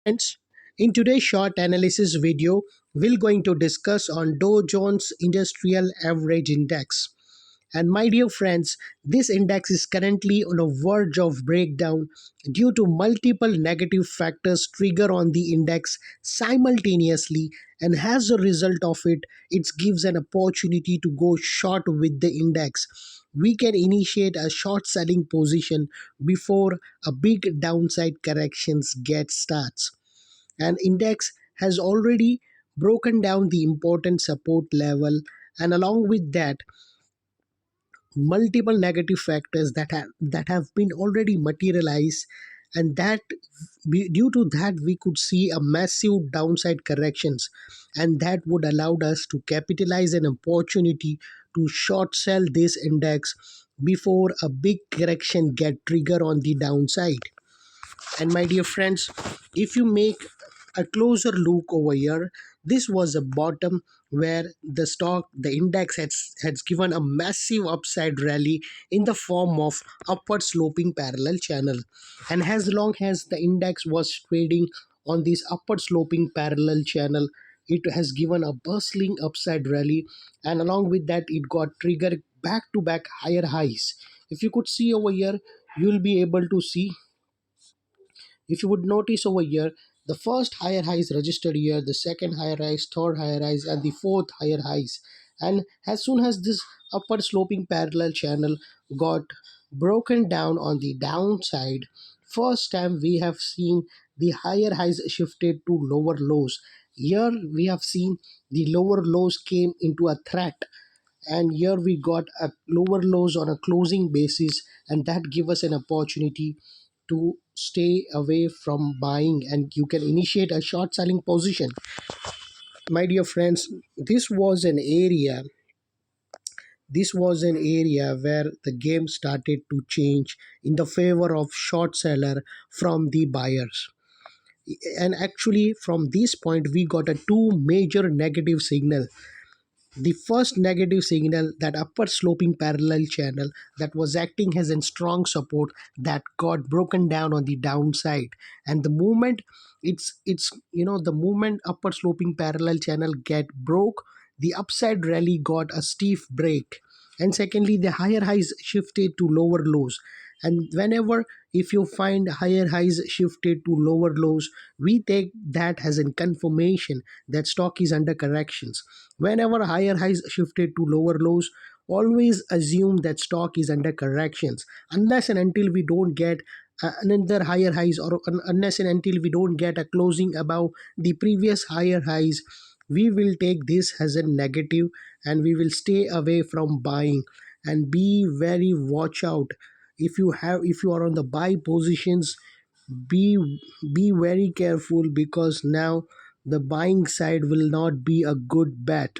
Friends, in today's short analysis video, we're going to discuss on Dow Jones Industrial Average Index. And my dear friends, this index is currently on a verge of breakdown due to multiple negative factors trigger on the index simultaneously, and as a result of it, it gives an opportunity to go short with the index. We can initiate a short selling position before a big downside corrections get starts. And index has already broken down the important support level, and along with that, multiple negative factors that have been already materialized, and due to that we could see a massive downside corrections, and that would allow us to capitalize an opportunity to short sell this index before a big correction get trigger on the downside. And my dear friends, if you make a closer look over here, this was a bottom where the index has given a massive upside rally in the form of upward sloping parallel channel. And as long as the index was trading on this upward sloping parallel channel, it has given a bustling upside rally, and along with that, it got triggered back to back higher highs. If you could see over here, you'll be able to see, if you would notice over here, the first higher highs registered here, the second higher highs, third higher highs, and the fourth higher highs. And as soon as this upward sloping parallel channel got broken down on the downside, first time we have seen the higher highs shifted to lower lows. Here we have seen the lower lows came into a threat, and here we got a lower lows on a closing basis, and that give us an opportunity to stay away from buying, and you can initiate a short selling position. My dear friends, this was an area where the game started to change in the favor of short seller from the buyers. And actually from this point we got a two major negative signal. The first negative signal, that upward sloping parallel channel that was acting as a strong support, that got broken down on the downside. And the moment the moment upward sloping parallel channel get broke, the upside rally got a steep break. And secondly, the higher highs shifted to lower lows. And whenever, if you find higher highs shifted to lower lows, we take that as a confirmation that stock is under corrections. Whenever higher highs shifted to lower lows, always assume that stock is under corrections, unless and until we don't get another higher highs, or unless and until we don't get a closing above the previous higher highs, we will take this as a negative, and we will stay away from buying. And be very watch out, if you are on the buy positions, be be very careful, because now the buying side will not be a good bet.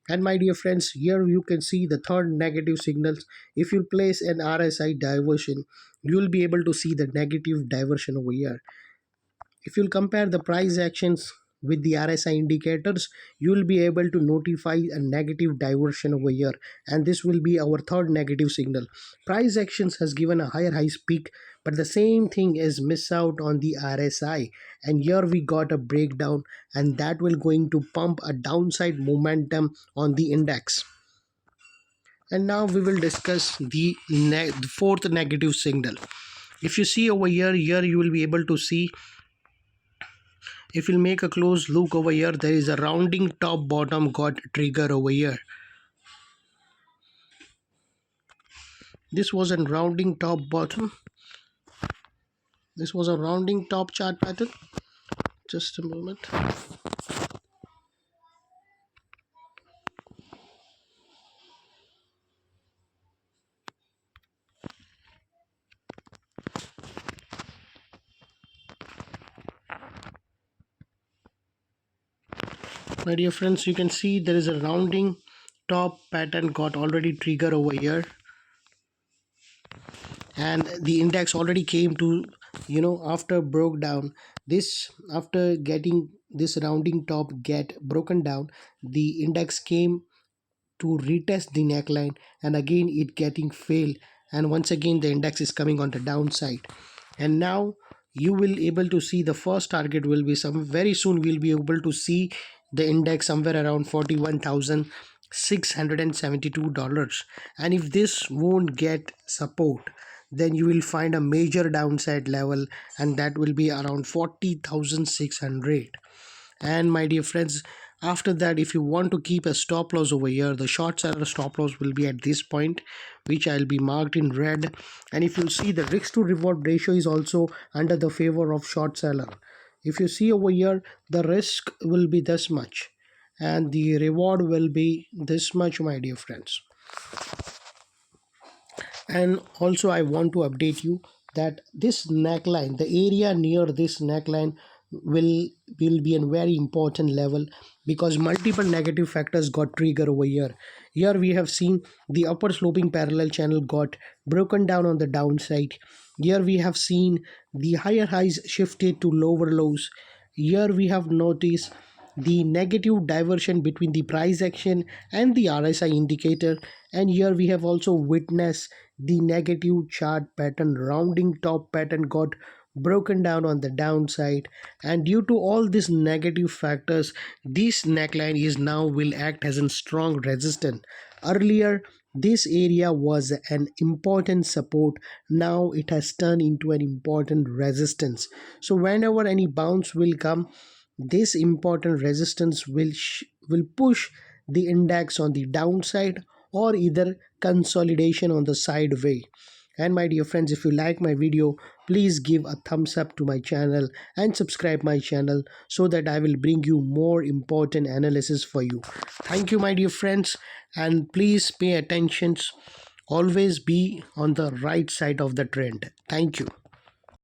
And my dear friends, here you can see the third negative signals. If you place an RSI diversion, you will be able to see the negative diversion over here. If you'll compare the price actions with the RSI indicators, you will be able to notify a negative diversion over here, and this will be our third negative signal. Price actions has given a higher highs peak, but the same thing is miss out on the RSI, and here we got a breakdown, and that will going to pump a downside momentum on the index. And now we will discuss the fourth negative signal. If you see over here you will be able to see, if you'll make a close look over here, there is a rounding top bottom got trigger over here. This was a rounding top bottom. This was a rounding top chart pattern. Just a moment. My dear friends, you can see there is a rounding top pattern got already trigger over here, and the index already came to, after broke down this, after getting this rounding top get broken down, the index came to retest the neckline, and again it getting failed, and once again the index is coming on the downside. And now you will able to see the first target will be some very soon. We'll be able to see the index somewhere around $41,672. And if this won't get support, then you will find a major downside level, and that will be around 40,600. And my dear friends, after that, if you want to keep a stop loss over here, the short seller stop loss will be at this point, which I'll be marked in red. And if you see, the risk to reward ratio is also under the favor of short seller. If you see over here, the risk will be this much and the reward will be this much, my dear friends. And also I want to update you that this neckline, the area near this neckline will be a very important level, because multiple negative factors got triggered over here. Here we have seen the upper sloping parallel channel got broken down on the downside. Here we have seen the higher highs shifted to lower lows. Here we have noticed the negative diversion between the price action and the RSI indicator, and here we have also witnessed the negative chart pattern. Rounding top pattern got broken down on the downside, and due to all these negative factors, this neckline is now will act as a strong resistance. Earlier this area was an important support, now it has turned into an important resistance. So whenever any bounce will come, this important resistance will push the index on the downside, or either consolidation on the sideway. And my dear friends, if you like my video, please give a thumbs up to my channel and subscribe my channel, so that I will bring you more important analysis for you. Thank you, my dear friends, and please pay attention. Always be on the right side of the trend. Thank you.